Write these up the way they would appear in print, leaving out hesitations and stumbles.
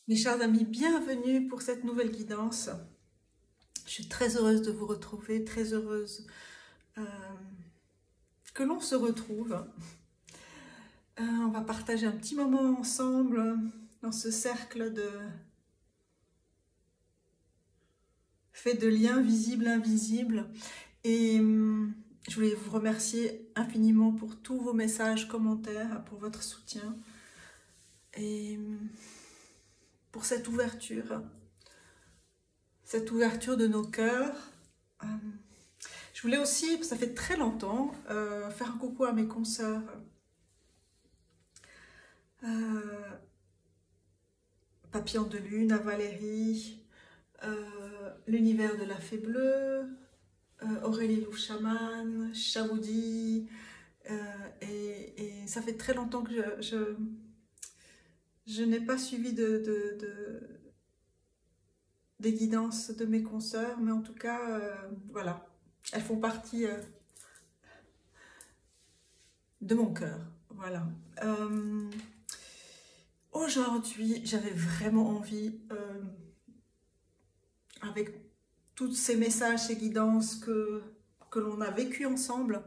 Mes chers amis, bienvenue pour cette nouvelle guidance. Je suis très heureuse de vous retrouver, très heureuse que l'on se retrouve. On va partager un petit moment ensemble dans ce cercle fait de liens visibles, invisibles. Et je voulais vous remercier infiniment pour tous vos messages, commentaires, pour votre soutien et pour cette ouverture de nos cœurs. Je voulais aussi, ça fait très longtemps, faire un coucou à mes consoeurs. Papillon de Lune, à Valérie, l'univers de la Fée Bleue, Aurélie Louchaman, Chaoudi, et ça fait très longtemps que je n'ai pas suivi des guidances de mes consoeurs, mais en tout cas, voilà, elles font partie de mon cœur, voilà. Aujourd'hui, j'avais vraiment envie, avec tous ces messages, ces guidances que l'on a vécu ensemble,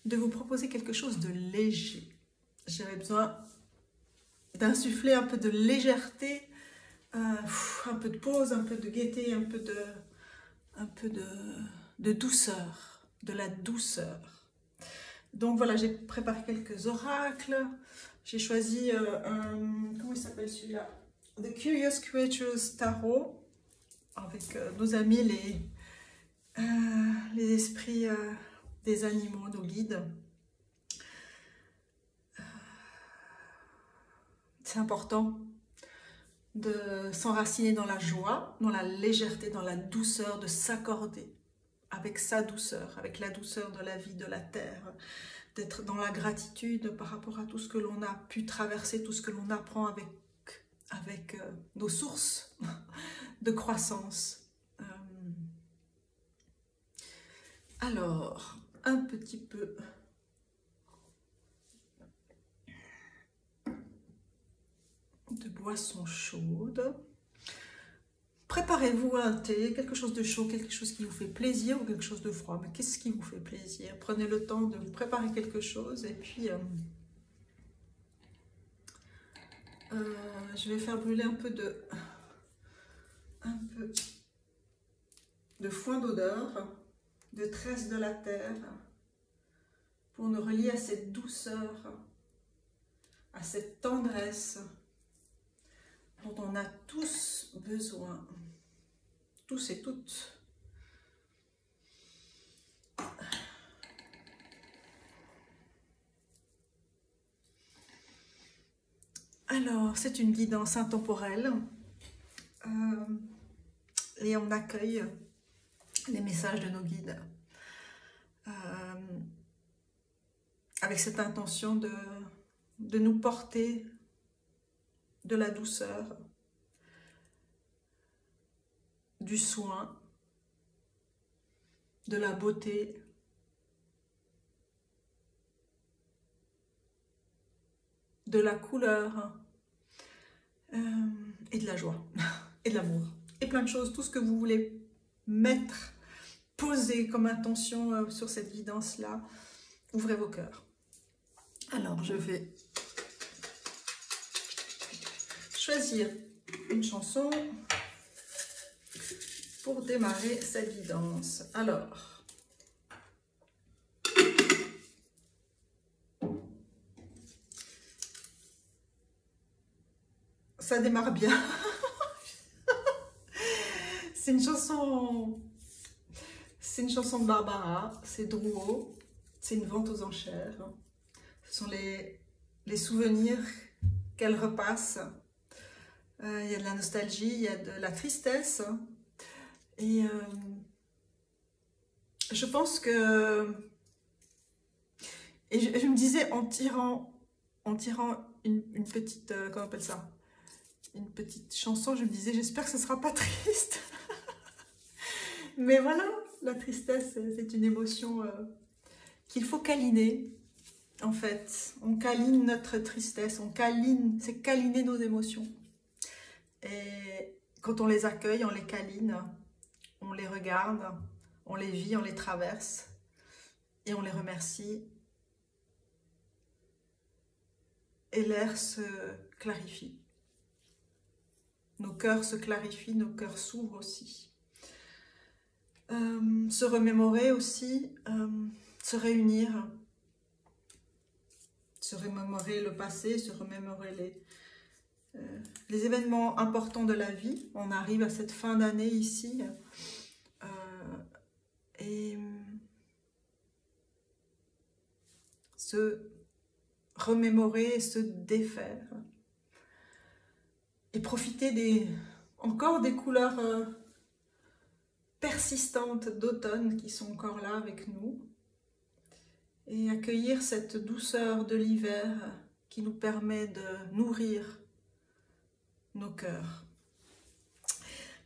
de vous proposer quelque chose de léger. J'avais besoin d'insuffler un peu de légèreté, un peu de pause, un peu de gaieté, un peu de douceur, de la douceur. Donc voilà, j'ai préparé quelques oracles. J'ai choisi comment il s'appelle celui-là? The Curious Creatures Tarot, avec nos amis les esprits des animaux, nos guides. C'est important de s'enraciner dans la joie, dans la légèreté, dans la douceur, de s'accorder avec sa douceur, avec la douceur de la vie, de la terre, d'être dans la gratitude par rapport à tout ce que l'on a pu traverser, tout ce que l'on apprend avec nos sources de croissance. Alors, un petit peu de boisson chaude. Préparez-vous un thé, quelque chose de chaud, quelque chose qui vous fait plaisir ou quelque chose de froid. Mais qu'est-ce qui vous fait plaisir? Prenez le temps de vous préparer quelque chose et puis je vais faire brûler un peu de foin d'odeur, de tresse de la terre, pour nous relier à cette douceur, à cette tendresse dont on a tous besoin, tous et toutes. Alors, c'est une guidance intemporelle et on accueille les messages de nos guides avec cette intention de nous porter de la douceur, du soin, de la beauté, de la couleur et de la joie et de l'amour et plein de choses, tout ce que vous voulez mettre, poser comme intention sur cette guidance-là. Ouvrez vos cœurs. Alors, je vais choisir une chanson pour démarrer cette guidance. Alors, ça démarre bien. C'est une chanson de Barbara, c'est Drouot, c'est une vente aux enchères. Ce sont les souvenirs qu'elle repasse. Il y a de la nostalgie, il y a de la tristesse. Et je pense que... Et je me disais, en tirant une petite... comment on appelle ça? Une petite chanson, je me disais, j'espère que ce ne sera pas triste. Mais voilà, la tristesse, c'est une émotion qu'il faut câliner. En fait, on câline notre tristesse, c'est câliner nos émotions. Et quand on les accueille, on les câline, on les regarde, on les vit, on les traverse et on les remercie. Et l'air se clarifie. Nos cœurs se clarifient, nos cœurs s'ouvrent aussi. Se remémorer aussi, se réunir, se remémorer le passé, se remémorer les événements importants de la vie. On arrive à cette fin d'année ici et se remémorer et se défaire et profiter encore des couleurs persistantes d'automne qui sont encore là avec nous et accueillir cette douceur de l'hiver qui nous permet de nourrir nos cœurs.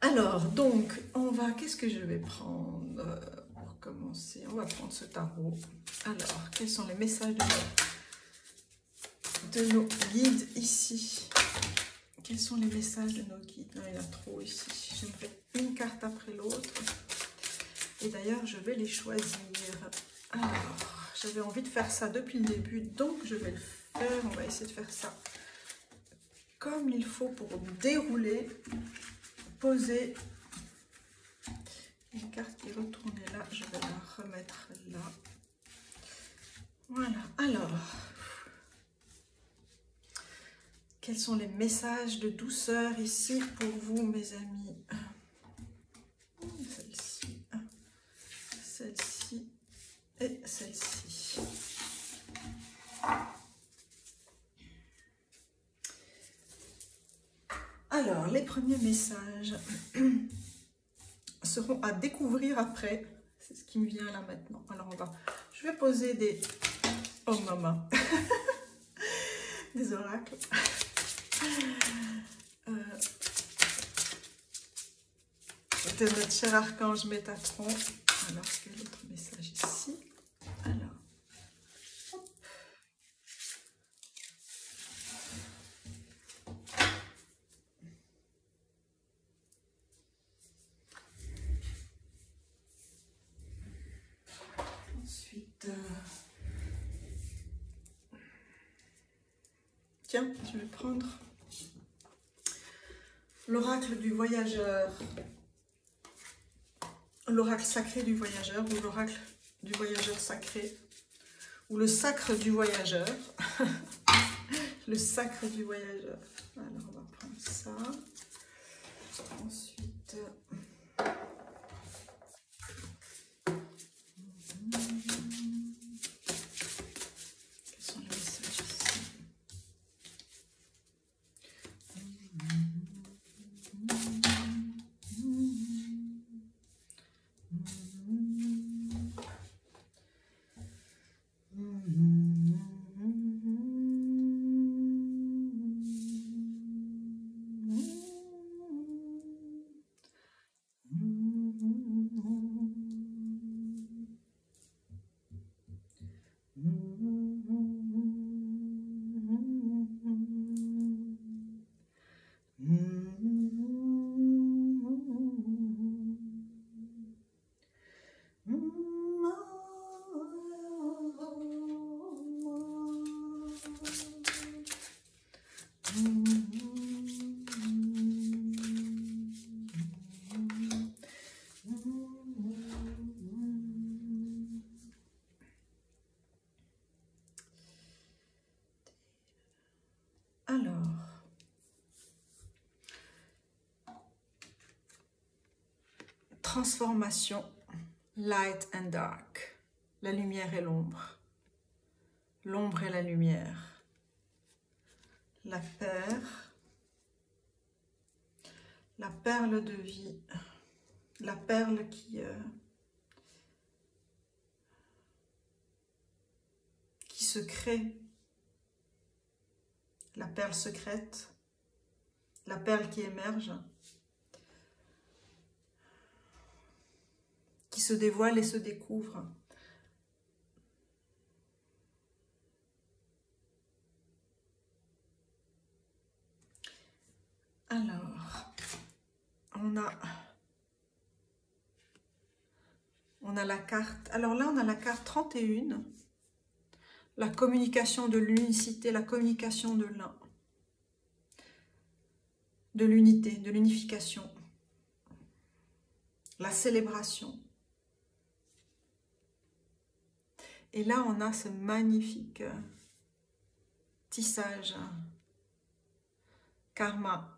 Alors, donc, qu'est-ce que je vais prendre pour commencer? On va prendre ce tarot. Alors, quels sont les messages de nos guides ici? Quels sont les messages de nos guides? Il y en a trop ici. J'aimerais une carte après l'autre. Et d'ailleurs, je vais les choisir. Alors, j'avais envie de faire ça depuis le début, donc je vais le faire. On va essayer de faire ça comme il faut pour dérouler, poser. Une carte qui est retournée là, je vais la remettre là. Voilà, alors... Quels sont les messages de douceur ici pour vous, mes amis? Celle-ci, celle-ci et celle-ci. Alors, les premiers messages seront à découvrir après. C'est ce qui me vient là maintenant. Alors, je vais poser des... Oh, maman. Des oracles. De notre cher archange Métatron. Alors, quel autre message ici? Alors, hop. Ensuite, tiens, je vais prendre l'oracle du voyageur. L'oracle sacré du voyageur ou l'oracle du voyageur sacré ou le sacre du voyageur. Le sacre du voyageur. Alors on va prendre ça. Ensuite... Quels sont les messages ici? Alors, transformation, light and dark, la lumière et l'ombre, l'ombre et la lumière, la perle de vie, la perle qui se crée, la perle secrète, la perle qui émerge, qui se dévoile et se découvre. Alors, on a la carte. Alors là, on a la carte 31. La communication de l'unicité, la communication de l'un. De l'unité, de l'unification. La célébration. Et là, on a ce magnifique tissage. Karma.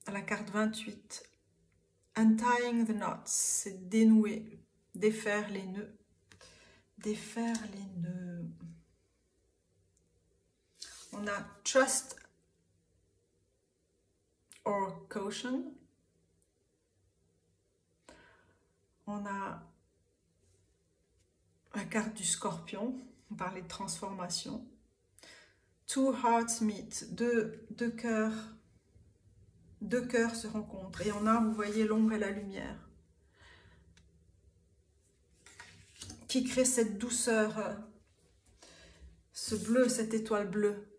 À la carte 28. Untying the knots, c'est dénouer, défaire les nœuds. Défaire les nœuds. On a trust or caution. On a la carte du scorpion, on parlait de transformation. Two hearts meet, deux cœurs se rencontrent. Et on a, vous voyez, l'ombre et la lumière. Qui crée cette douceur, ce bleu, cette étoile bleue.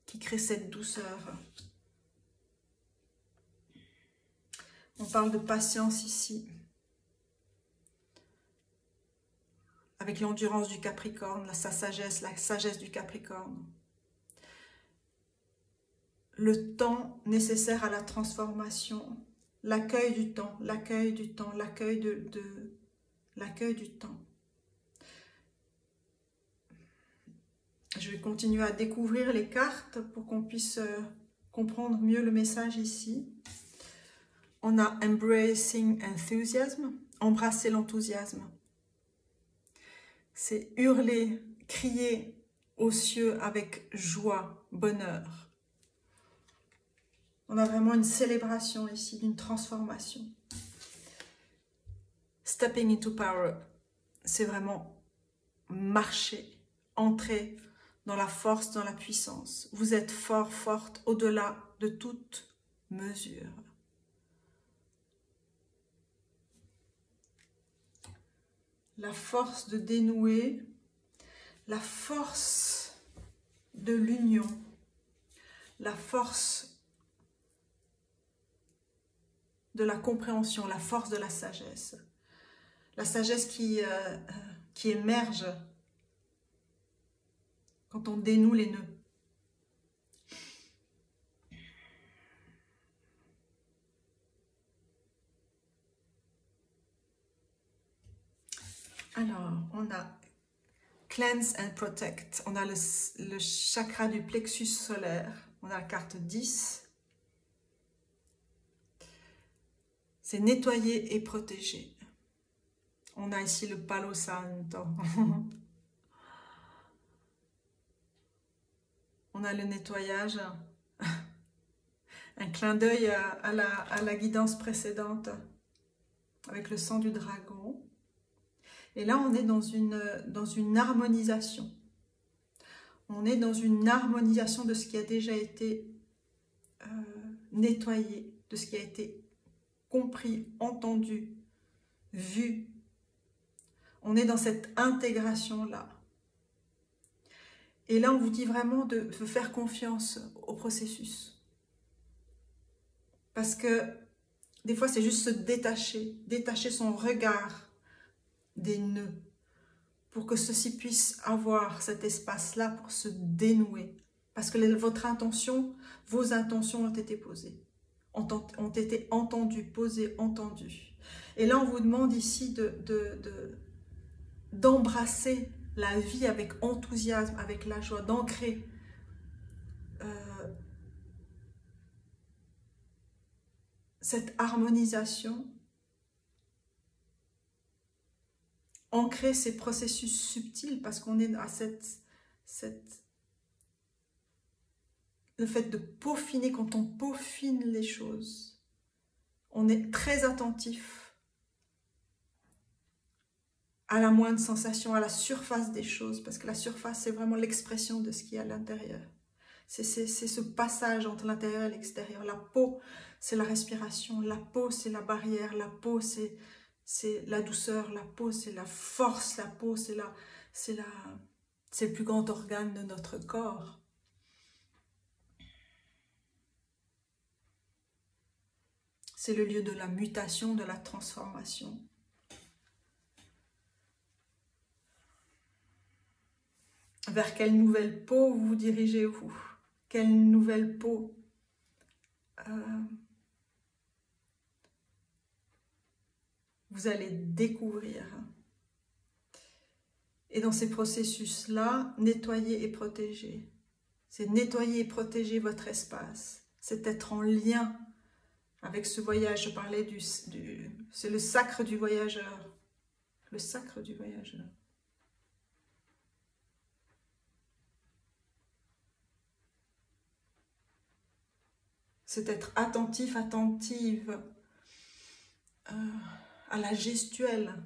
Qui crée cette douceur. On parle de patience ici. Avec l'endurance du Capricorne, sa sagesse, la sagesse du Capricorne. Le temps nécessaire à la transformation, l'accueil du temps, l'accueil du temps, l'accueil l'accueil du temps. Je vais continuer à découvrir les cartes pour qu'on puisse comprendre mieux le message ici. On a Embracing Enthusiasm, embrasser l'enthousiasme. C'est hurler, crier aux cieux avec joie, bonheur. On a vraiment une célébration ici, d'une transformation. Stepping into power, c'est vraiment marcher, entrer dans la force, dans la puissance. Vous êtes fort, forte, au-delà de toute mesure. La force de dénouer, la force de l'union, la force de la compréhension, la force de la sagesse. La sagesse qui émerge quand on dénoue les nœuds. Alors, on a Cleanse and Protect. On a le chakra du plexus solaire. On a la carte 10. C'est nettoyer et protéger. On a ici le Palo Santo. On a le nettoyage. Un clin d'œil à la guidance précédente avec le sang du dragon. Et là, on est dans une harmonisation. On est dans une harmonisation de ce qui a déjà été nettoyé, de ce qui a été compris, entendu, vu. On est dans cette intégration-là. Et là, on vous dit vraiment de faire confiance au processus. Parce que des fois, c'est juste se détacher son regard des nœuds, pour que ceci puisse avoir cet espace-là pour se dénouer. Parce que votre intention, vos intentions ont été posées, ont été entendues, posées, entendues. Et là, on vous demande ici d'embrasser la vie avec enthousiasme, avec la joie, d'ancrer cette harmonisation, ancrer ces processus subtils, parce qu'on est à le fait de peaufiner, quand on peaufine les choses, on est très attentif à la moindre sensation, à la surface des choses, parce que la surface, c'est vraiment l'expression de ce qu'il y a à l'intérieur. C'est ce passage entre l'intérieur et l'extérieur. La peau, c'est la respiration. La peau, c'est la barrière. La peau, c'est la douceur. La peau, c'est la force. La peau, c'est le plus grand organe de notre corps. C'est le lieu de la mutation, de la transformation. Vers quelle nouvelle peau vous dirigez-vous? Quelle nouvelle peau vous allez découvrir? Et dans ces processus-là, nettoyer et protéger. C'est nettoyer et protéger votre espace. C'est être en lien avec ce voyage. Je parlais c'est le sacre du voyageur. Le sacre du voyageur. C'est être attentif, attentive à la gestuelle.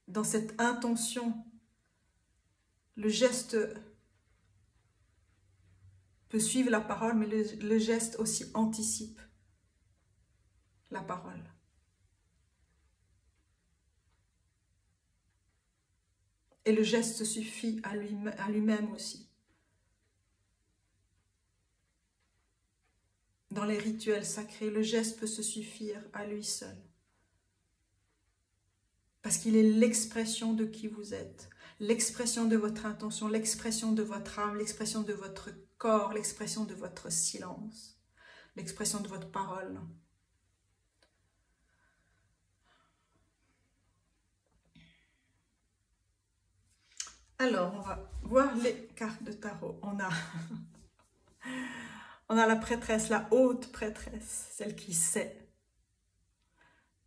Dans cette intention, le geste peut suivre la parole, mais le geste aussi anticipe la parole. Et le geste suffit à lui-même aussi. Dans les rituels sacrés, le geste peut se suffire à lui seul. Parce qu'il est l'expression de qui vous êtes, l'expression de votre intention, l'expression de votre âme, l'expression de votre corps, l'expression de votre silence, l'expression de votre parole. Alors, on va voir les cartes de tarot. On a la prêtresse, la haute prêtresse, celle qui sait,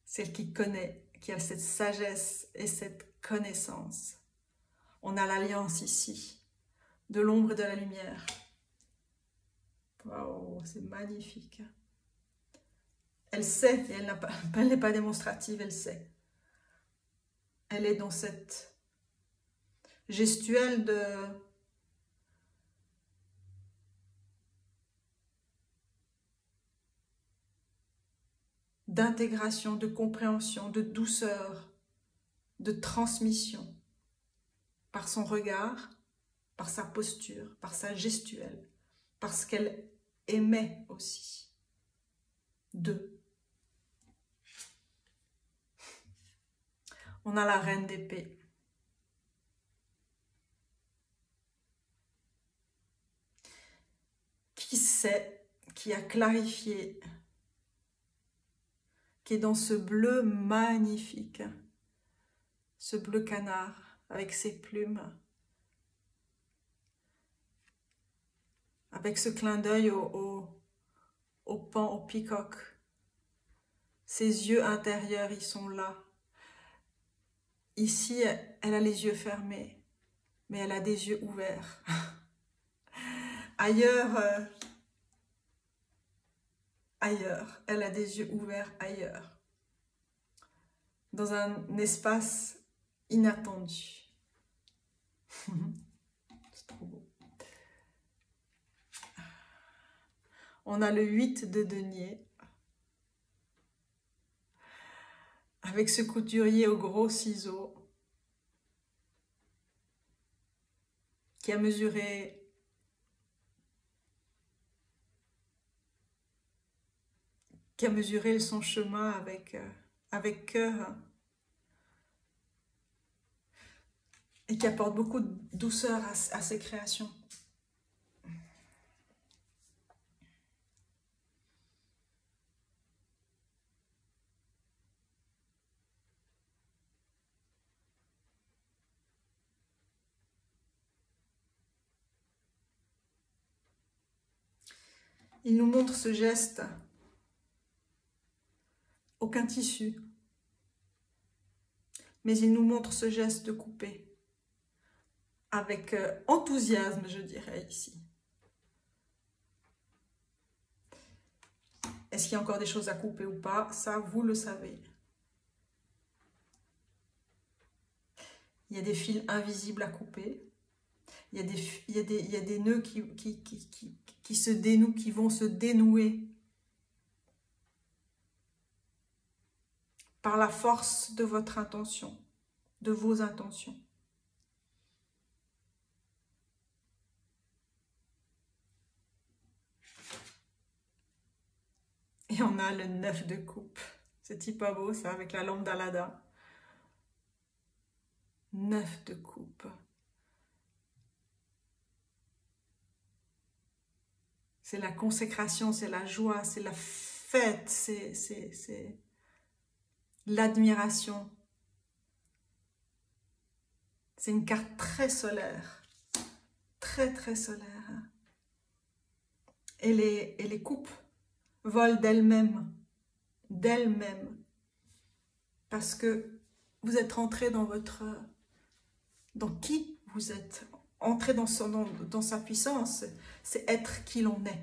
celle qui connaît, qui a cette sagesse et cette connaissance. On a l'alliance ici, de l'ombre et de la lumière. Waouh, c'est magnifique. Elle sait, et elle n'est pas démonstrative, elle sait. Elle est dans cette gestuelle d'intégration, de compréhension, de douceur, de transmission, par son regard, par sa posture, par sa gestuelle, parce qu'elle émet aussi d'eux. On a la reine d'épée. Qui sait, qui a clarifié, qui est dans ce bleu magnifique, ce bleu canard avec ses plumes, avec ce clin d'œil au pan, au peacock. Ses yeux intérieurs, ils sont là. Ici, elle a les yeux fermés, mais elle a des yeux ouverts. Ailleurs, elle a des yeux ouverts ailleurs. Dans un espace inattendu. C'est trop beau. On a le 8 de denier. Avec ce couturier au gros ciseau. Qui a mesuré son chemin avec cœur. Et qui apporte beaucoup de douceur à ses créations. Il nous montre ce geste. Aucun tissu. Mais il nous montre ce geste de couper. Avec enthousiasme, je dirais ici. Est-ce qu'il y a encore des choses à couper ou pas? Ça, vous le savez. Il y a des fils invisibles à couper. Il y a des nœuds qui se dénouent, qui vont se dénouer par la force de votre intention, de vos intentions. Et on a le 9 de coupe. C'est pas beau ça, avec la lampe d'Aladin. 9 de coupe. C'est la consécration, c'est la joie, c'est la fête, c'est l'admiration. C'est une carte très solaire, très solaire. Et les coupes volent d'elles-mêmes, parce que vous êtes rentré dans qui vous êtes, entrer dans sa puissance, c'est être qui l'on est.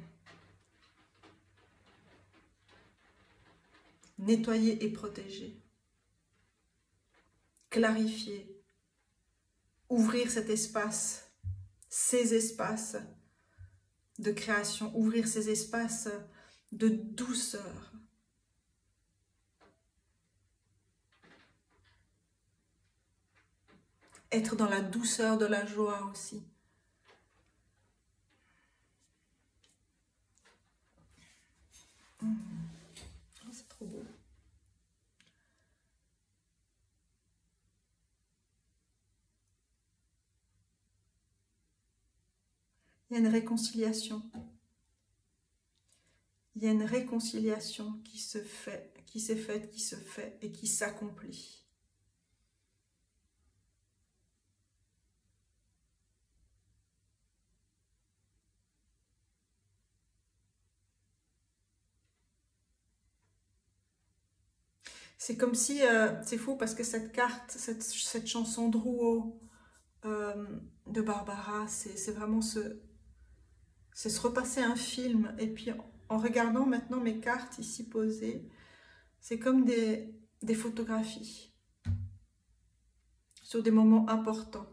Nettoyer et protéger. Clarifier. Ouvrir cet espace, ces espaces de création, ouvrir ces espaces de douceur. Être dans la douceur de la joie aussi. C'est trop beau. Il y a une réconciliation. Il y a une réconciliation qui se fait, qui s'est faite, qui se fait et qui s'accomplit. C'est comme si, c'est fou parce que cette carte, cette chanson de Rouault de Barbara, c'est vraiment c'est se repasser un film. Et puis en regardant maintenant mes cartes ici posées, c'est comme des photographies sur des moments importants.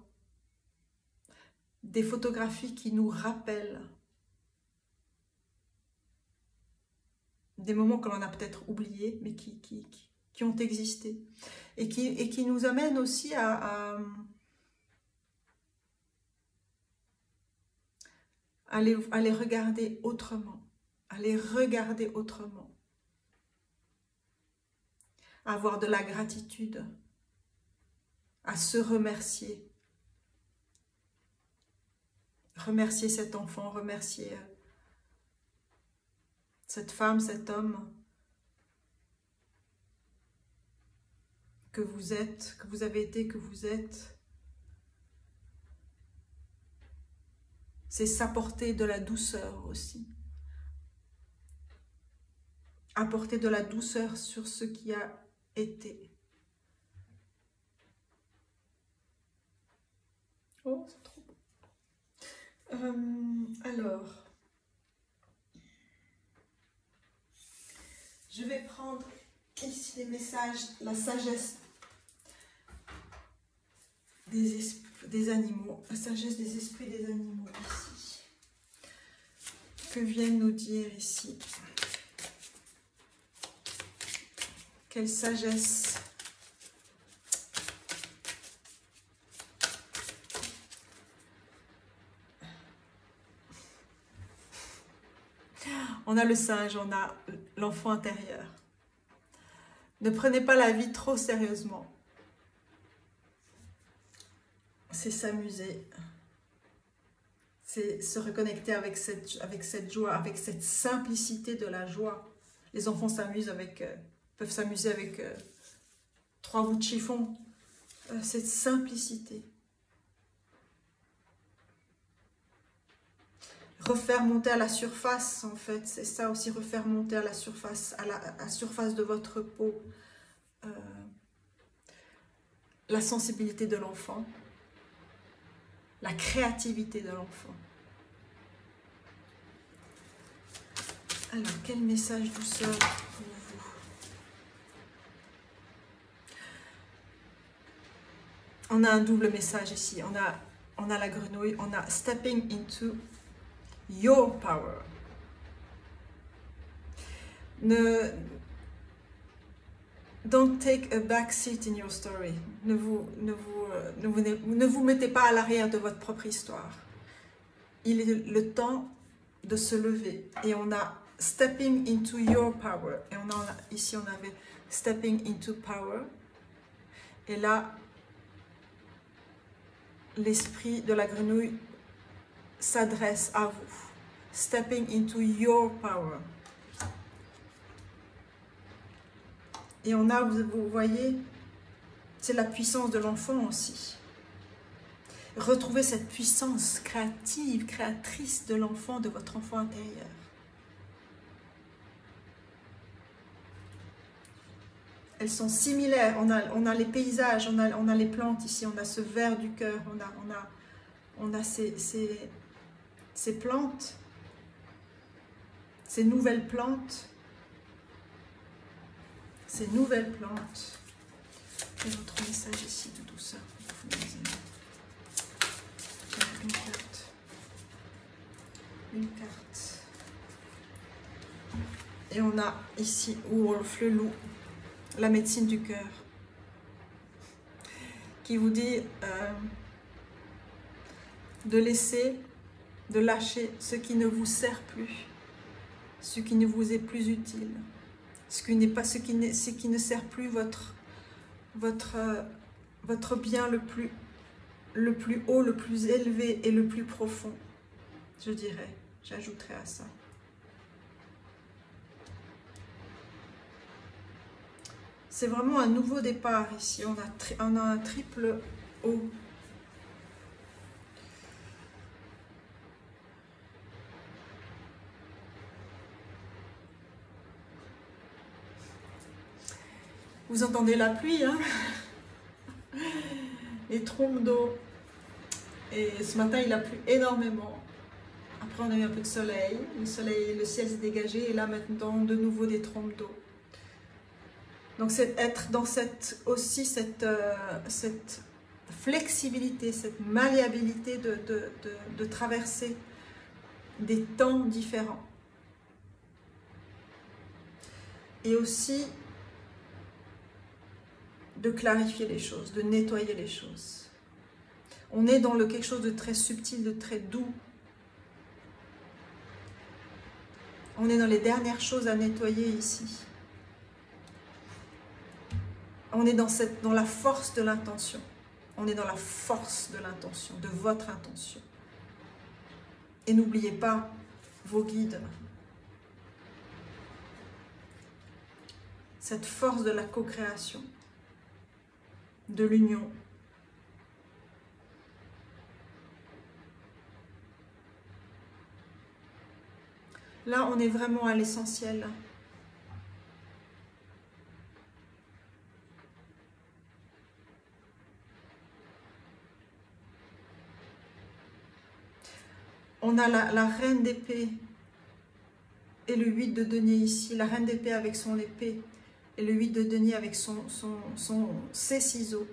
Des photographies qui nous rappellent des moments que l'on a peut-être oubliés, mais qui ont existé. Et qui nous amènent aussi à les regarder autrement. À les regarder autrement. À avoir de la gratitude. À se remercier. Remercier cet enfant, remercier cette femme, cet homme que vous êtes, que vous avez été, que vous êtes. C'est s'apporter de la douceur aussi. Apporter de la douceur sur ce qui a été. Oh, c'est trop beau. Alors, je vais prendre ici les messages, la sagesse des animaux, la sagesse des esprits des animaux ici. Que viennent nous dire ici? Quelle sagesse? On a le singe, on a l'enfant intérieur. Ne prenez pas la vie trop sérieusement. C'est s'amuser. C'est se reconnecter avec cette joie, avec cette simplicité de la joie. Les enfants s'amusent peuvent s'amuser avec 3 bouts de chiffon. Cette simplicité. Refaire monter à la surface, en fait, c'est ça aussi, refaire monter à la surface, à la surface de votre peau, la sensibilité de l'enfant, la créativité de l'enfant. Alors, quel message douceur pour vous? On a un double message ici, on a la grenouille, on a stepping into your power. Don't take a back seat in your story. Ne vous mettez pas à l'arrière de votre propre histoire. Il est le temps de se lever et on a stepping into your power. Et ici, on avait stepping into power. Et là, l'esprit de la grenouille s'adresse à vous. Stepping into your power. Et on a, vous voyez, c'est la puissance de l'enfant aussi. Retrouvez cette puissance créative, créatrice de l'enfant, de votre enfant intérieur. Elles sont similaires. On a les paysages, on a les plantes ici, on a ce vert du cœur, on a ces plantes, ces nouvelles plantes. Ces nouvelles plantes. Et notre message ici de douceur. Une carte. Une carte. Et on a ici Wolf, le loup, la médecine du cœur, qui vous dit de laisser, de lâcher ce qui ne vous sert plus, ce qui ne vous est plus utile. Ce qui ne sert plus votre bien le plus haut, le plus élevé et le plus profond, je dirais, j'ajouterais à ça. C'est vraiment un nouveau départ ici, on a un triple O. Vous entendez la pluie, hein? Les trombes d'eau. Et ce matin, il a plu énormément. Après, on a eu un peu de soleil. Le ciel s'est dégagé. Et là, maintenant, de nouveau des trombes d'eau. Donc, c'est être dans cette flexibilité, cette malléabilité de traverser des temps différents. Et aussi de clarifier les choses, de nettoyer les choses. On est dans quelque chose de très subtil, de très doux. On est dans les dernières choses à nettoyer ici. On est dans la force de l'intention. On est dans la force de l'intention, de votre intention. Et n'oubliez pas vos guides. Cette force de la co-création, de l'union. Là, on est vraiment à l'essentiel. On a la reine d'épée et le 8 de denier ici. La reine d'épée avec son épée et le 8 de denier avec ses ciseaux.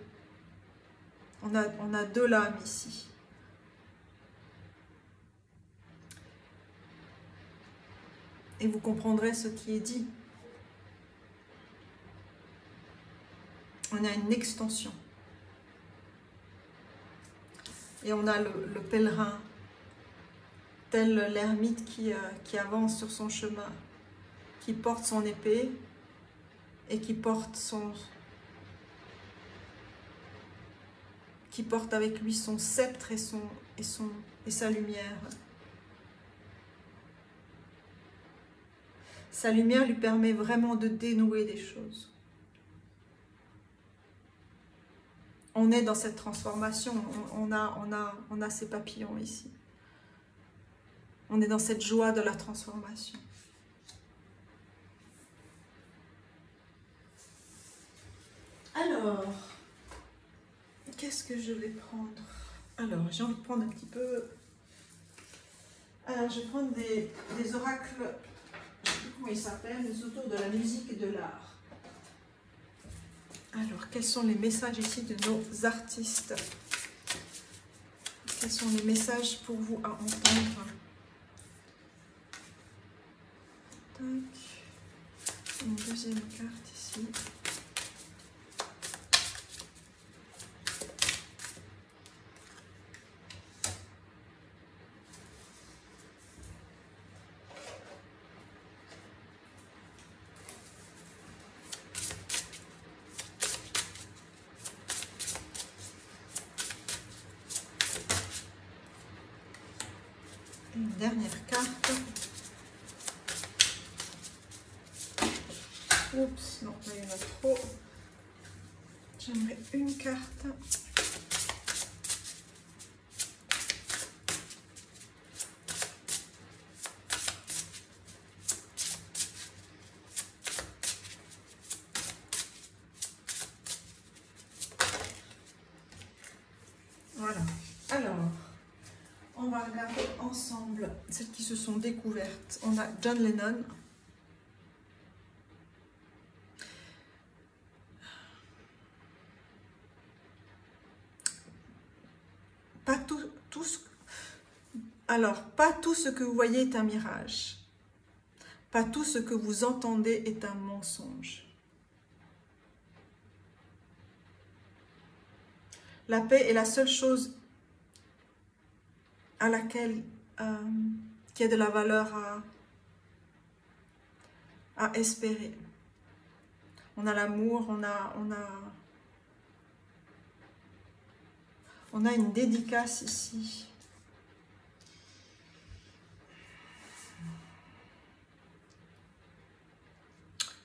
On a deux lames ici. Et vous comprendrez ce qui est dit. On a une extension. Et on a le pèlerin, tel l'ermite qui avance sur son chemin, qui porte son épée et qui porte avec lui son sceptre et sa lumière. Sa lumière lui permet vraiment de dénouer des choses. On est dans cette transformation, on a ces papillons ici. On est dans cette joie de la transformation. Alors, qu'est-ce que je vais prendre? Alors, j'ai envie de prendre un petit peu... Alors, je vais prendre des oracles, je ne sais plus comment ils s'appellent, mais autour de la musique et de l'art. Alors, quels sont les messages ici de nos artistes? Quels sont les messages pour vous à entendre? Tac. Une deuxième carte ici. dernière carte. Oups, non, là il y en a trop. J'aimerais une carte. Voilà. Alors, on va regarder ensemble celles qui se sont découvertes. On a John Lennon. Pas pas tout ce que vous voyez est un mirage. Pas tout ce que vous entendez est un mensonge. La paix est la seule chose à laquelle qui a de la valeur à espérer. On a l'amour, on a une dédicace ici.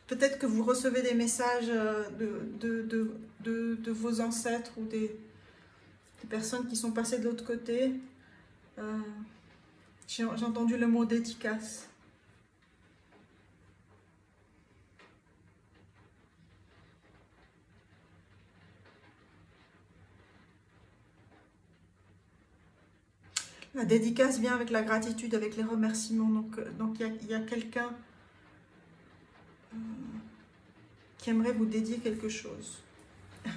Peut-être que vous recevez des messages de vos ancêtres ou des personnes qui sont passées de l'autre côté. J'ai entendu le mot dédicace. La dédicace vient avec la gratitude, avec les remerciements. Donc il y a quelqu'un qui aimerait vous dédier quelque chose. Okay.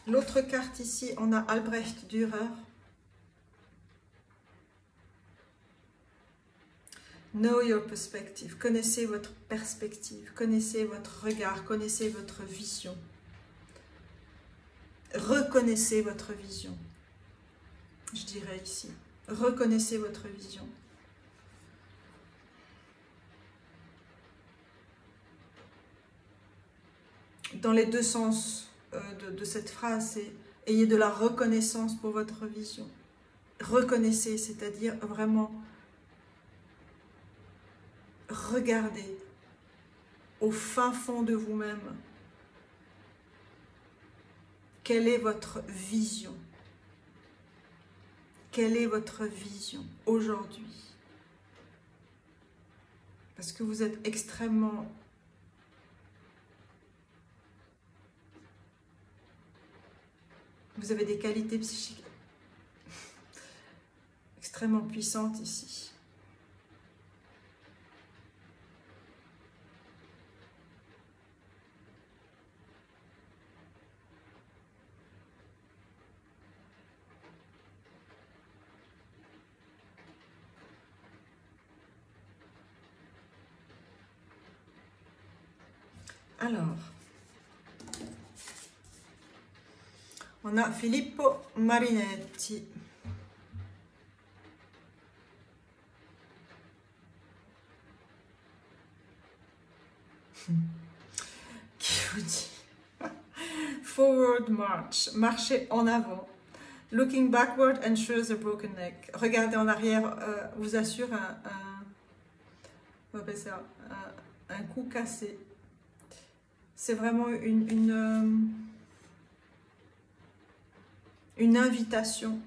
L'autre carte ici, on a Albrecht Dürer. Know your perspective. Connaissez votre perspective, connaissez votre regard, connaissez votre vision. Reconnaissez votre vision, je dirais ici. Reconnaissez votre vision. Dans les deux sens de cette phrase, c'est ayez de la reconnaissance pour votre vision. Reconnaissez, c'est-à-dire vraiment regardez au fin fond de vous-même. Quelle est votre vision? Quelle est votre vision aujourd'hui? Parce que vous êtes extrêmement... Vous avez des qualités psychiques extrêmement puissantes ici. Alors, on a Filippo Marinetti. Qui vous dit Forward march, marchez en avant. Looking backward ensures a broken neck. Regardez en arrière vous assure on appelle ça, un cou cassé. C'est vraiment une invitation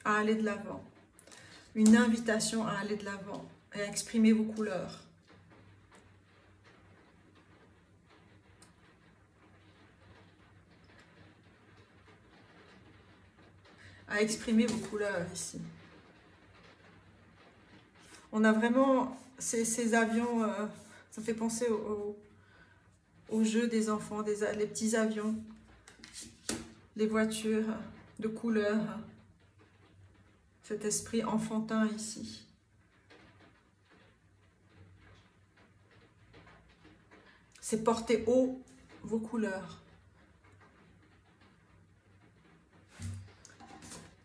à aller de l'avant. Une invitation à aller de l'avant et à exprimer vos couleurs. À exprimer vos couleurs ici. On a vraiment ces avions, ça fait penser au jeu des enfants, les petits avions, les voitures de couleur, cet esprit enfantin ici. C'est porter haut vos couleurs.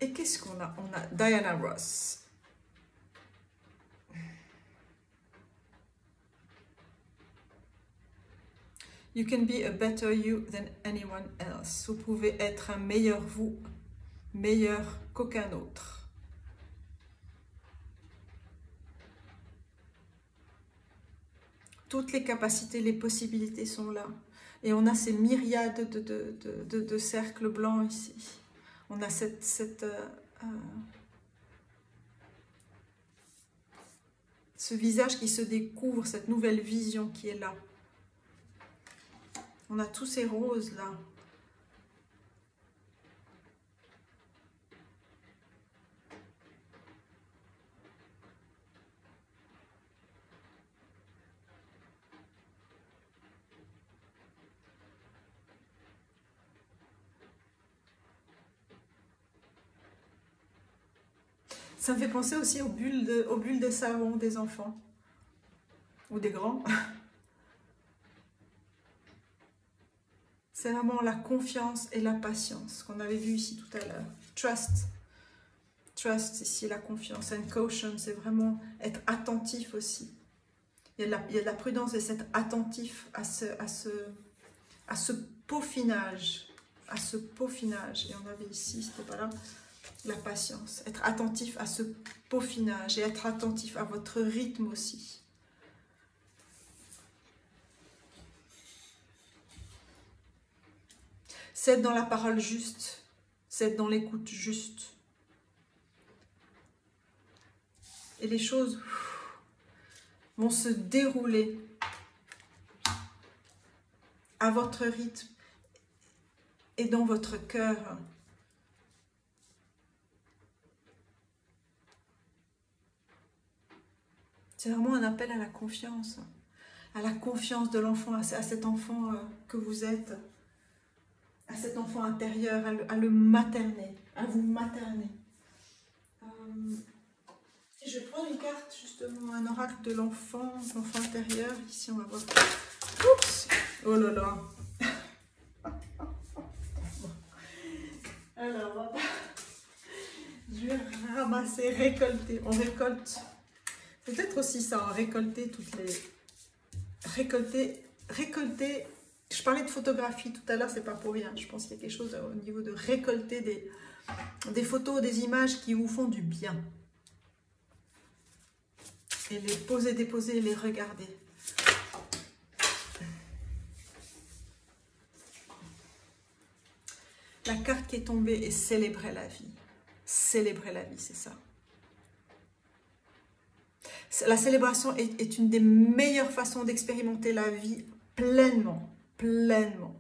Et qu'est-ce qu'on a? On a Diana Ross. You can be a better you than anyone else. Vous pouvez être un meilleur vous, meilleur qu'aucun autre. Toutes les capacités, les possibilités sont là. Et on a ces myriades de cercles blancs ici. On a ce visage qui se découvre, cette nouvelle vision qui est là. On a tous ces roses là. Ça me fait penser aussi aux bulles de savon des enfants. Ou des grands. C'est vraiment la confiance et la patience qu'on avait vu ici tout à l'heure. Trust. Trust, ici, la confiance. And caution, c'est vraiment être attentif aussi. Il y a de la prudence et être attentif à ce peaufinage. À ce peaufinage. Et on avait ici, c'était pas là, la patience. Être attentif à ce peaufinage et être attentif à votre rythme aussi. C'est être dans la parole juste. C'est être dans l'écoute juste. Et les choses vont se dérouler à votre rythme et dans votre cœur. C'est vraiment un appel à la confiance de l'enfant, à cet enfant que vous êtes, à cet enfant intérieur, à le materner, à vous materner. Je prends une carte, justement, un oracle de l'enfant intérieur. Ici, on va voir. Oups! Oh là là! Alors, je vais ramasser, récolter. On récolte. C'est peut-être aussi ça, récolter toutes les... Récolter. Je parlais de photographie tout à l'heure, c'est pas pour rien. Je pense qu'il y a quelque chose au niveau de récolter des photos, des images qui vous font du bien. Et les poser, déposer, les regarder. La carte qui est tombée est célébrer la vie. Célébrer la vie, c'est ça. La célébration est une des meilleures façons d'expérimenter la vie pleinement. Pleinement.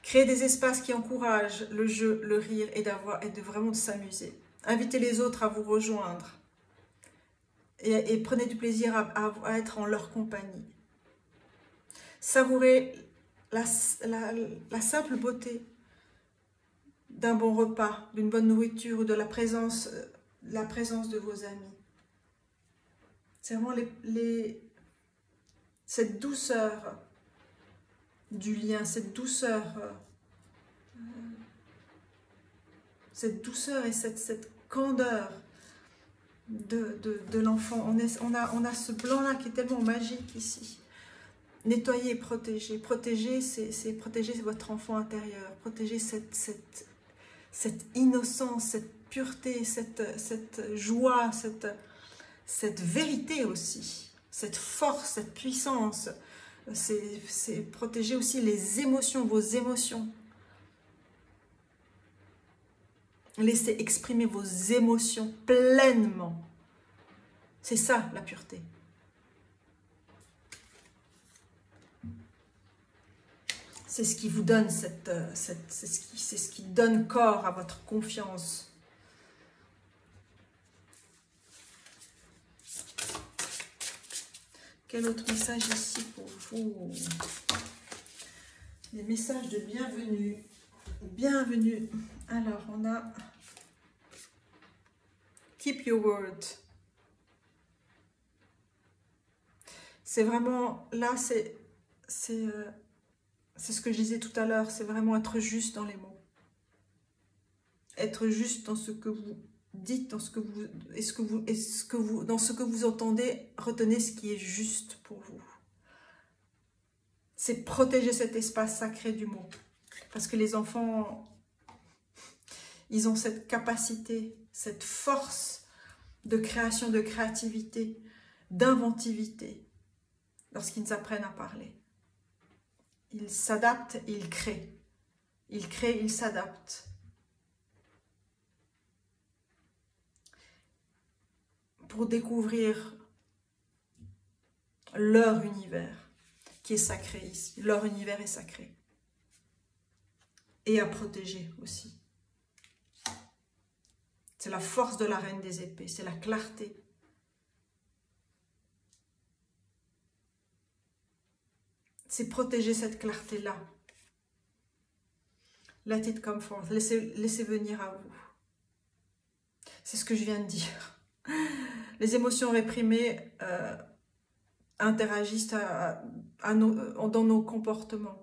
Créer des espaces qui encouragent le jeu, le rire et de vraiment s'amuser. Invitez les autres à vous rejoindre. Et prenez du plaisir à être en leur compagnie. Savourez la simple beauté d'un bon repas, d'une bonne nourriture ou de la présence de vos amis. C'est vraiment cette douceur du lien, cette douceur et cette candeur de l'enfant. On a ce blanc-là qui est tellement magique ici. Nettoyer et protéger. Protéger, c'est protéger votre enfant intérieur. Protéger cette innocence, cette pureté, cette joie, cette vérité aussi. Cette force, cette puissance. C'est protéger aussi les émotions, vos émotions. Laissez exprimer vos émotions pleinement. C'est ça la pureté. C'est ce qui vous donne c'est ce qui donne corps à votre confiance. Quel autre message ici pour vous? Des messages de bienvenue. Bienvenue. Alors, on a Keep your word. C'est vraiment, là, c'est ce que je disais tout à l'heure, c'est vraiment être juste dans les mots. Être juste dans ce que vous dites, dans ce que vous, dans ce que vous entendez, retenez ce qui est juste pour vous. c'est protéger cet espace sacré du mot. Parce que les enfants, ils ont cette capacité, cette force de création, de créativité, d'inventivité lorsqu'ils apprennent à parler. Ils s'adaptent et ils créent. Ils créent, ils s'adaptent. Pour découvrir leur univers qui est sacré ici. Leur univers est sacré. Et à protéger aussi. C'est la force de la reine des épées, c'est la clarté. C'est protéger cette clarté-là. Let it come forth, laissez venir à vous. C'est ce que je viens de dire. Les émotions réprimées interagissent dans nos comportements.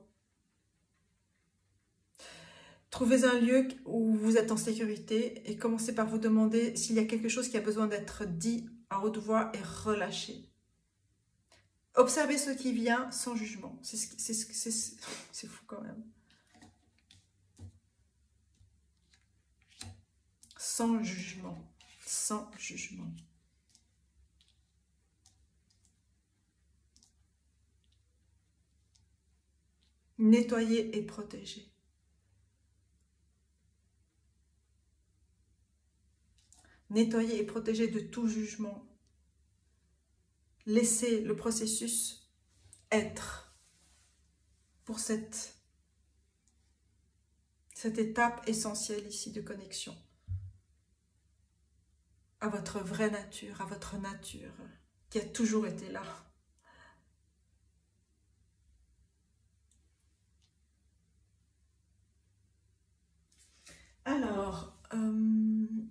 Trouvez un lieu où vous êtes en sécurité et commencez par vous demander s'il y a quelque chose qui a besoin d'être dit à haute voix et relâché. Observez ce qui vient sans jugement. C'est fou quand même. Sans jugement. Sans jugement. Nettoyer et protéger. Nettoyer et protéger de tout jugement. Laissez le processus être pour cette étape essentielle ici de connexion à votre vraie nature, à votre nature qui a toujours été là. Alors,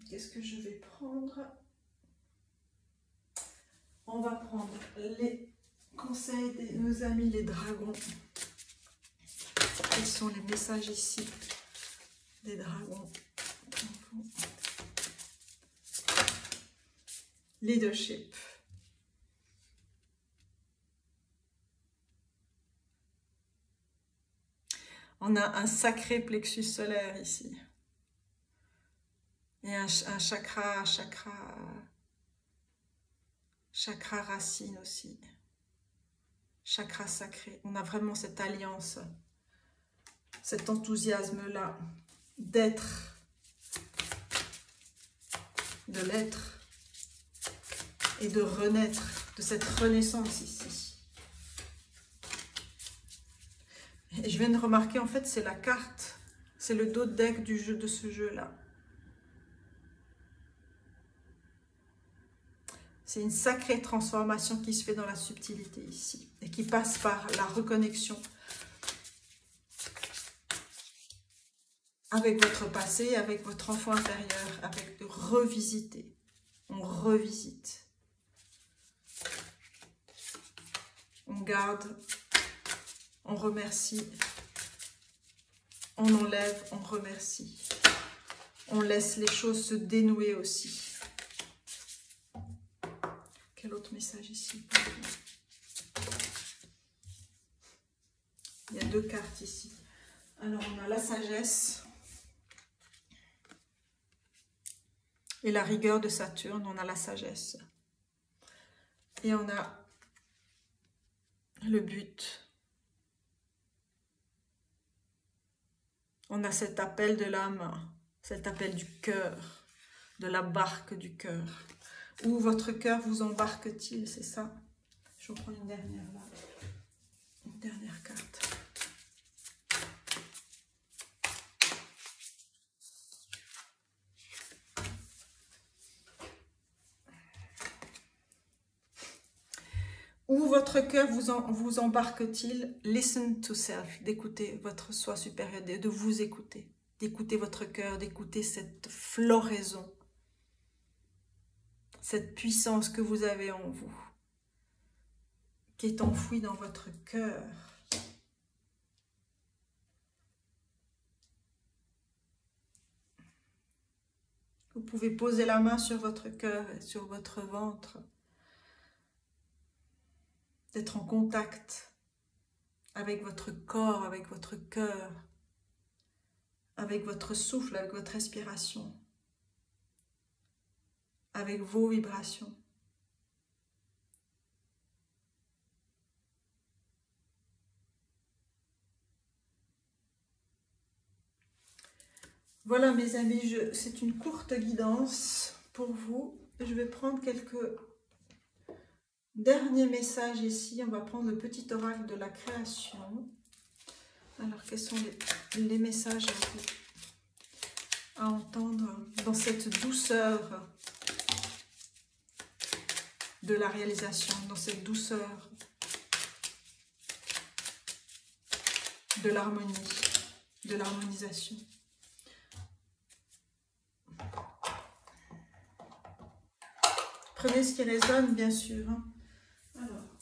qu'est-ce que je vais prendre? On va prendre les conseils de nos amis les dragons. Quels sont les messages ici des dragons? Leadership. On a un sacré plexus solaire ici. Et un chakra racine aussi. Chakra sacré. On a vraiment cette alliance, cet enthousiasme-là d'être, de l'être et de renaître, de cette renaissance ici. Et je viens de remarquer, en fait, c'est la carte, c'est le dos de deck du jeu, de ce jeu-là. C'est une sacrée transformation qui se fait dans la subtilité ici et qui passe par la reconnexion avec votre passé, avec votre enfant intérieur, avec de revisiter. On revisite. On garde, on remercie, on enlève, on remercie. On laisse les choses se dénouer aussi. Quel autre message ici? Il y a deux cartes ici. Alors, on a la sagesse et la rigueur de Saturne. On a la sagesse. Et on a le but. On a cet appel de l'âme, cet appel du cœur, de la barque du cœur. Où votre cœur vous embarque-t-il, c'est ça? Je vais prendre une dernière là. Une dernière carte. Où votre cœur vous embarque-t-il? Listen to self, d'écouter votre soi supérieur, de vous écouter, d'écouter votre cœur, d'écouter cette floraison, cette puissance que vous avez en vous, qui est enfouie dans votre cœur. Vous pouvez poser la main sur votre cœur et sur votre ventre, d'être en contact avec votre corps, avec votre cœur, avec votre souffle, avec votre respiration, avec vos vibrations. Voilà mes amis, c'est une courte guidance pour vous. Je vais prendre quelques derniers messages ici. On va prendre le petit oracle de la création. Alors, quels sont les messages à entendre dans cette douceur de la réalisation, dans cette douceur de l'harmonie, de l'harmonisation? Prenez ce qui résonne, bien sûr. Alors,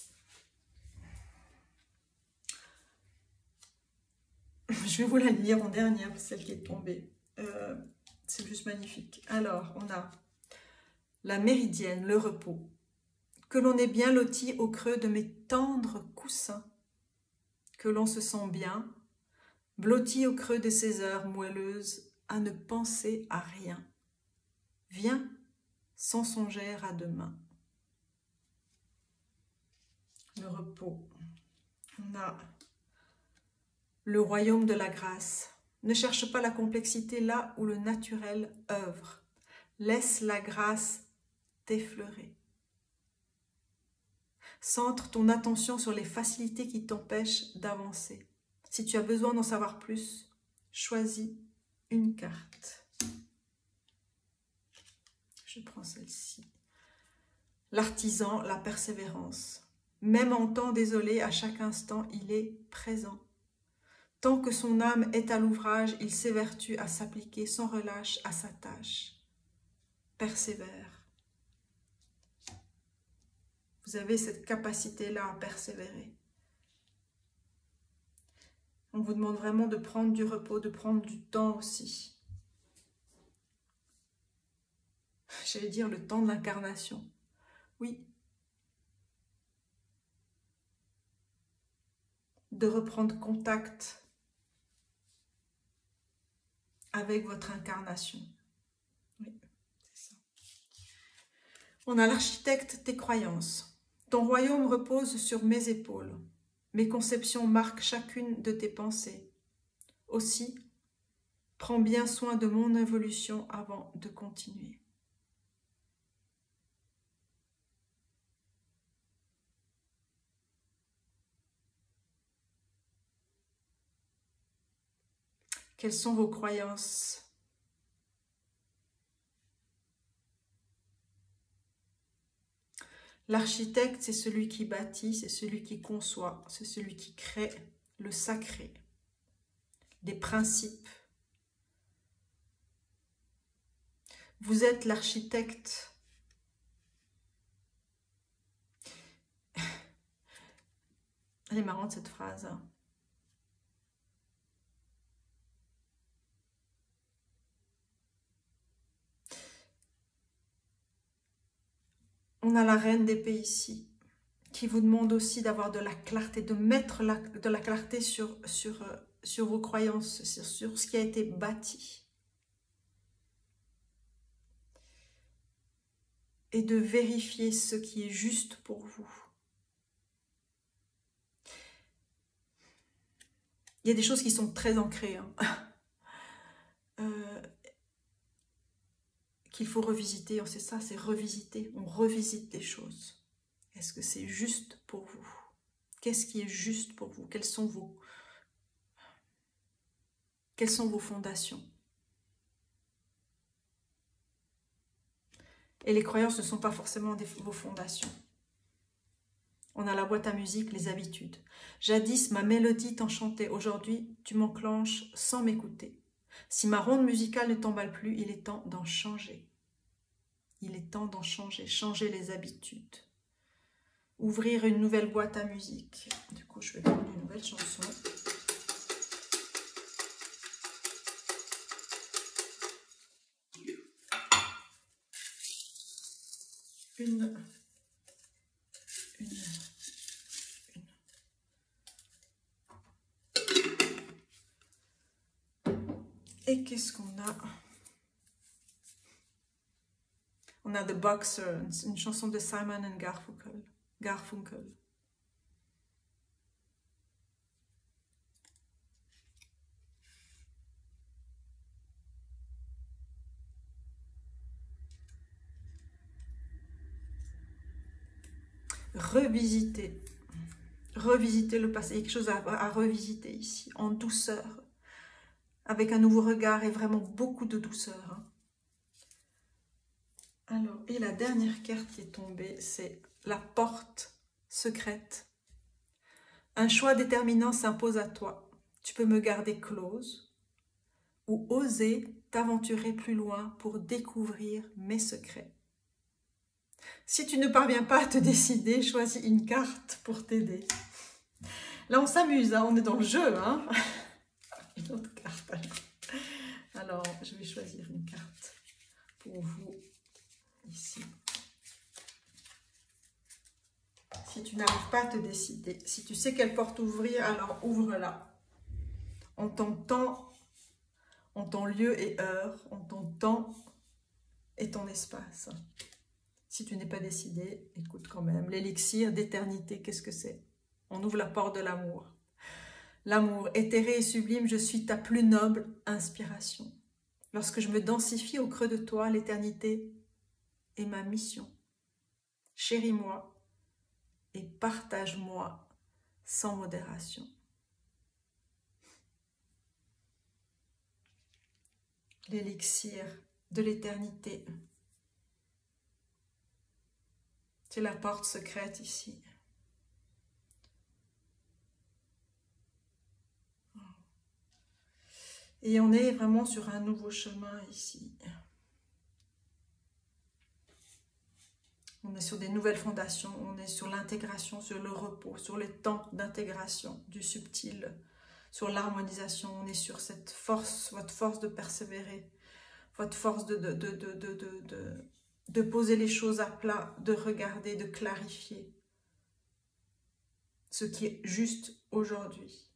je vais vous la lire en dernière, celle qui est tombée. C'est juste magnifique. Alors, on a la méridienne, le repos. Que l'on est bien loti au creux de mes tendres coussins. Que l'on se sent bien, blotti au creux de ces heures moelleuses, à ne penser à rien. Viens, sans songer à demain. Le repos. On a le royaume de la grâce. Ne cherche pas la complexité là où le naturel œuvre. Laisse la grâce t'effleurer. Centre ton attention sur les facilités qui t'empêchent d'avancer. Si tu as besoin d'en savoir plus, choisis une carte. Je prends celle-ci. L'artisan, la persévérance. Même en temps désolé, à chaque instant, il est présent. Tant que son âme est à l'ouvrage, il s'évertue à s'appliquer sans relâche à sa tâche. Persévère. Vous avez cette capacité-là à persévérer. On vous demande vraiment de prendre du repos, de prendre du temps aussi. J'allais dire le temps de l'incarnation. Oui. De reprendre contact avec votre incarnation. Oui, c'est ça. On a l'architecte tes croyances. Ton royaume repose sur mes épaules. Mes conceptions marquent chacune de tes pensées. Aussi, prends bien soin de mon évolution avant de continuer. Quelles sont vos croyances ? L'architecte, c'est celui qui bâtit, c'est celui qui conçoit, c'est celui qui crée le sacré, des principes. Vous êtes l'architecte. Elle est marrante cette phrase. On a la reine d'épée ici, qui vous demande aussi d'avoir de la clarté, de mettre de la clarté sur vos croyances, sur ce qui a été bâti. Et de vérifier ce qui est juste pour vous. Il y a des choses qui sont très ancrées, hein. Qu'il faut revisiter, c'est ça, c'est revisiter. On revisite les choses. Est-ce que c'est juste pour vous? Qu'est-ce qui est juste pour vous? Quelles sont vos fondations? Et les croyances ne sont pas forcément vos fondations. On a la boîte à musique, les habitudes. Jadis, ma mélodie t'enchantait. Aujourd'hui, tu m'enclenches sans m'écouter. Si ma ronde musicale ne t'emballe plus, il est temps d'en changer. Il est temps d'en changer. Changer les habitudes. Ouvrir une nouvelle boîte à musique. Du coup, je vais prendre une nouvelle chanson. Et qu'est-ce qu'on a? On a The Boxer, une chanson de Simon and Garfunkel. Revisiter le passé. Il y a quelque chose à revisiter ici, en douceur, avec un nouveau regard et vraiment beaucoup de douceur. Hein. Alors, et la dernière carte qui est tombée, c'est la porte secrète. Un choix déterminant s'impose à toi. Tu peux me garder close ou oser t'aventurer plus loin pour découvrir mes secrets. Si tu ne parviens pas à te décider, choisis une carte pour t'aider. Là, on s'amuse, hein, on est dans le jeu. Hein. Une autre carte. Alors, je vais choisir une carte pour vous ici. Si tu n'arrives pas à te décider, si tu sais quelle porte ouvrir, alors ouvre-la. En ton temps, en ton lieu et heure, en ton temps et ton espace. Si tu n'es pas décidé, écoute quand même. L'élixir d'éternité, qu'est-ce que c'est? On ouvre la porte de l'amour. L'amour, éthéré et sublime, je suis ta plus noble inspiration. Lorsque je me densifie au creux de toi, l'éternité est ma mission. Chéris-moi et partage-moi sans modération. L'élixir de l'éternité. C'est la porte secrète ici. Et on est vraiment sur un nouveau chemin ici. On est sur des nouvelles fondations, on est sur l'intégration, sur le repos, sur les temps d'intégration du subtil, sur l'harmonisation. On est sur cette force, votre force de persévérer, votre force de poser les choses à plat, de regarder, de clarifier ce qui est juste aujourd'hui.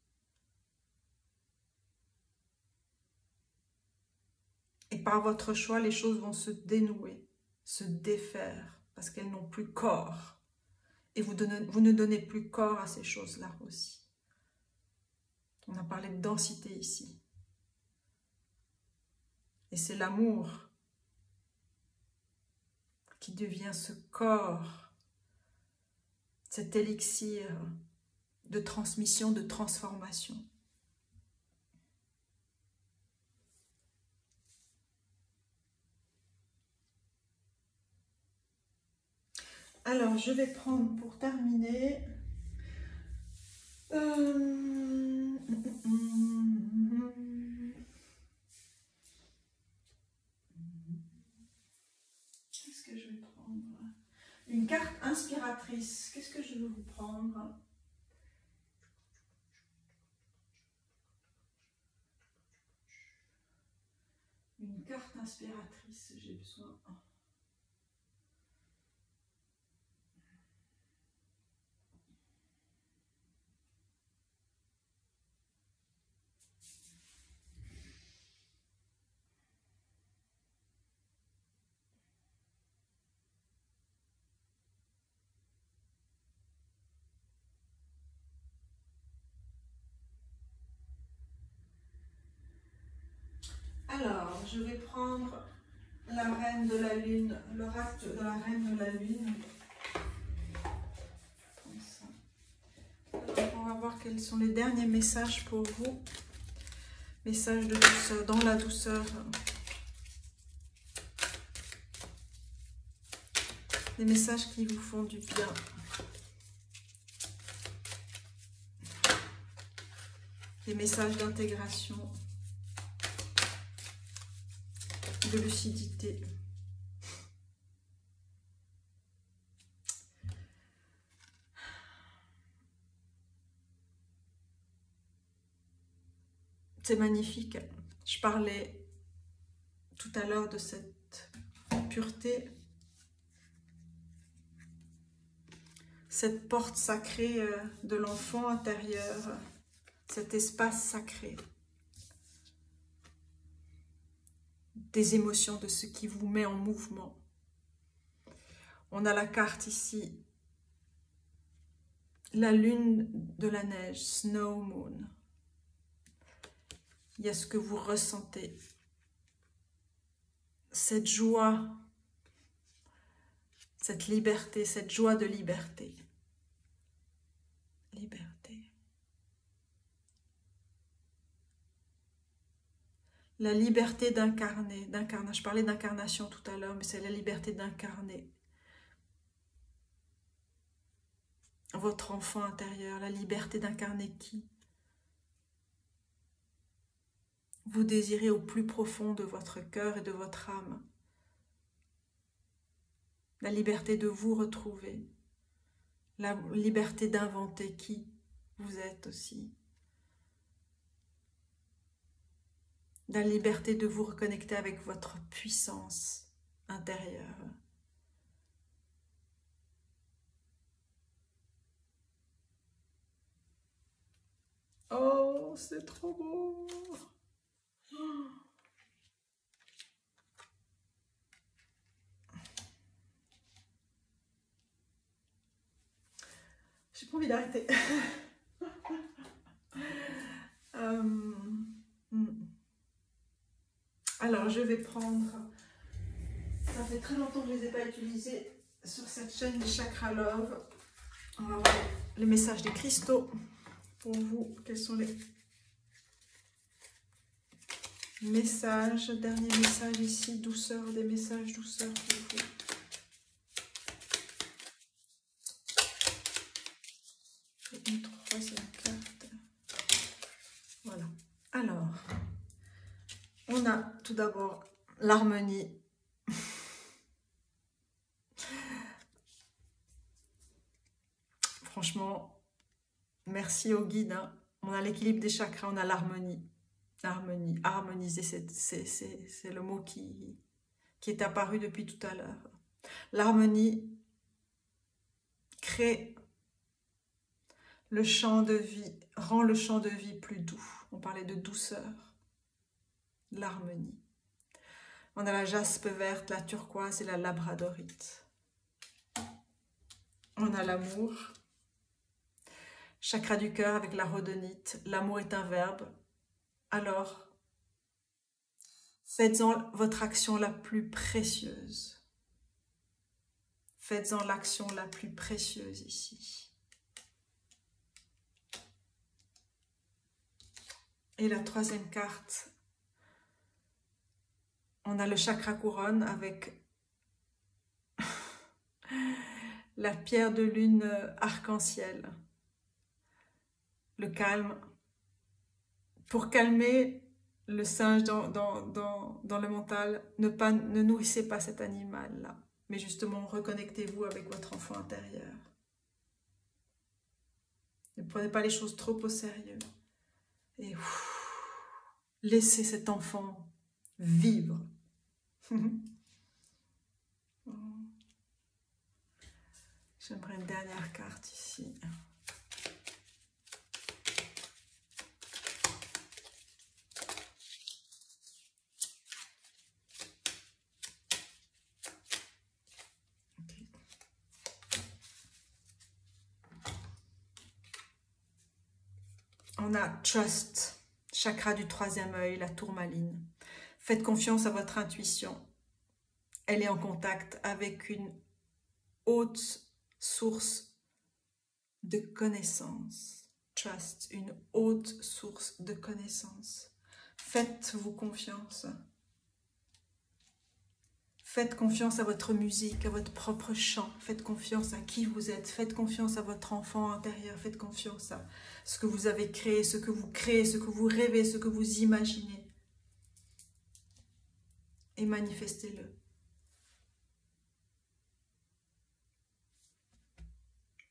Et par votre choix, les choses vont se dénouer, se défaire, parce qu'elles n'ont plus corps. Et vous ne donnez plus corps à ces choses-là aussi. On a parlé de densité ici. Et c'est l'amour qui devient ce corps, cet élixir de transmission, de transformation. Alors, je vais prendre pour terminer qu'est-ce que je vais prendre? Une carte inspiratrice. Qu'est-ce que je vais vous prendre? Une carte inspiratrice, j'ai besoin. Alors, je vais prendre la reine de la lune, l'oracle de la reine de la lune. Comme ça. Alors, on va voir quels sont les derniers messages pour vous. Messages de douceur, dans la douceur. Des messages qui vous font du bien. Des messages d'intégration. De lucidité. C'est magnifique. Je parlais tout à l'heure de cette pureté, cette porte sacrée de l'enfant intérieur, cet espace sacré. des émotions, de ce qui vous met en mouvement. On a la carte ici, la lune de la neige, Snow Moon. Il y a ce que vous ressentez, cette joie, cette liberté, cette joie de liberté. Liberté. La liberté d'incarner, je parlais d'incarnation tout à l'heure, mais c'est la liberté d'incarner votre enfant intérieur, la liberté d'incarner qui vous désirez au plus profond de votre cœur et de votre âme. La liberté de vous retrouver, la liberté d'inventer qui vous êtes aussi. La liberté de vous reconnecter avec votre puissance intérieure. Oh, c'est trop beau! J'ai pas envie d'arrêter. Alors, je vais prendre... Ça fait très longtemps que je ne les ai pas utilisés sur cette chaîne des Chakra Love. On va voir les messages des cristaux pour vous. Quels sont les messages? Dernier message ici, douceur, des messages douceur pour vous. Et une troisième carte. Voilà. Alors, on a tout d'abord l'harmonie. Franchement, merci au guide. Hein. On a l'équilibre des chakras, on a l'harmonie. Harmonie, harmoniser, c'est le mot qui est apparu depuis tout à l'heure. L'harmonie crée le champ de vie, rend le champ de vie plus doux. On parlait de douceur, l'harmonie. On a la jaspe verte, la turquoise et la labradorite. On a l'amour. Chakra du cœur avec la rhodonite. L'amour est un verbe. Alors, faites-en votre action la plus précieuse. Faites-en l'action la plus précieuse ici. Et la troisième carte, on a le chakra couronne avec la pierre de lune arc-en-ciel. Le calme. Pour calmer le singe dans le mental, ne nourrissez pas cet animal-là. Mais justement, reconnectez-vous avec votre enfant intérieur. Ne prenez pas les choses trop au sérieux. Et laissez cet enfant vivre. J'aimerais une dernière carte ici. On a Trust, chakra du troisième œil, la tourmaline. Faites confiance à votre intuition. Elle est en contact avec une haute source de connaissances. Trust, une haute source de connaissances. Faites-vous confiance. Faites confiance à votre musique, à votre propre chant. Faites confiance à qui vous êtes. Faites confiance à votre enfant intérieur. Faites confiance à ce que vous avez créé, ce que vous créez, ce que vous rêvez, ce que vous imaginez. Et manifestez-le.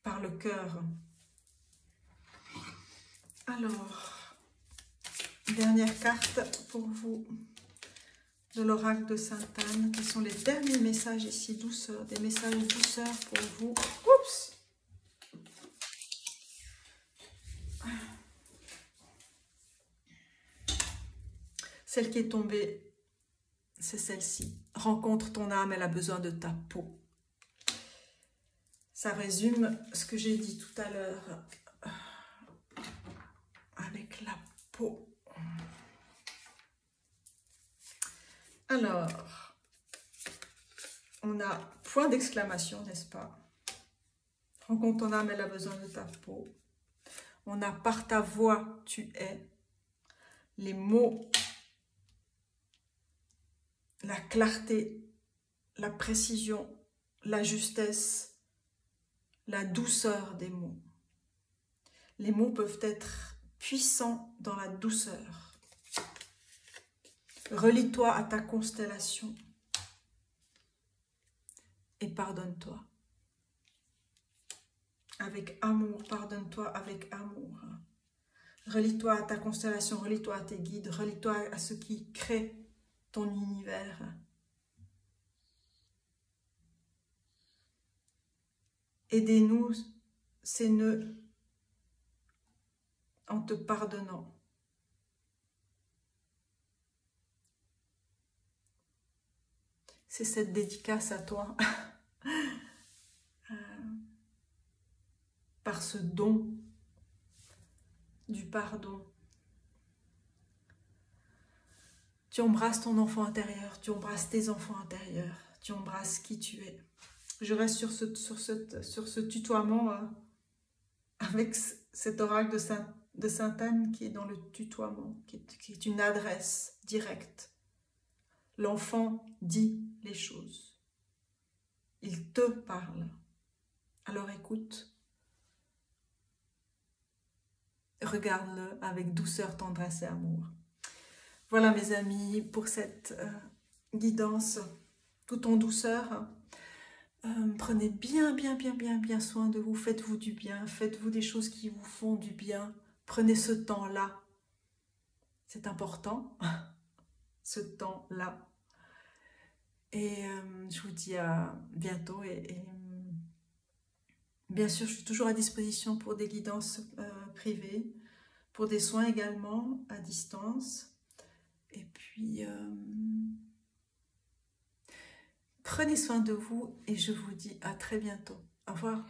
Par le cœur. Alors, dernière carte pour vous. De l'oracle de Sainte-Anne, qui sont les derniers messages ici, douceur, des messages douceur pour vous. Oups! Celle qui est tombée, c'est celle-ci. Rencontre ton âme, elle a besoin de ta peau. Ça résume ce que j'ai dit tout à l'heure avec la peau. Alors, on a point d'exclamation, n'est-ce pas? Rencontre ton âme, elle a besoin de ta peau. On a par ta voix, tu es. Les mots, la clarté, la précision, la justesse, la douceur des mots. Les mots peuvent être puissants dans la douceur. Relie-toi à ta constellation et pardonne-toi. Avec amour, pardonne-toi avec amour. Relie-toi à ta constellation, relie-toi à tes guides, relie-toi à ce qui crée ton univers. Aidez-nous ces nœuds en te pardonnant. C'est cette dédicace à toi. Par ce don du pardon. Tu embrasses ton enfant intérieur, tu embrasses tes enfants intérieurs, tu embrasses qui tu es. Je reste sur ce tutoiement avec cet oracle de Sainte Anne qui est dans le tutoiement, qui est une adresse directe. L'enfant dit les choses. Il te parle. Alors écoute. Regarde-le avec douceur, tendresse et amour. Voilà mes amis pour cette guidance tout en douceur. Prenez bien soin de vous. Faites-vous du bien. Faites-vous des choses qui vous font du bien. Prenez ce temps-là. C'est important. Ce temps-là. Et je vous dis à bientôt. Et bien sûr, je suis toujours à disposition pour des guidances privées, pour des soins également à distance. Et puis, prenez soin de vous et je vous dis à très bientôt. Au revoir.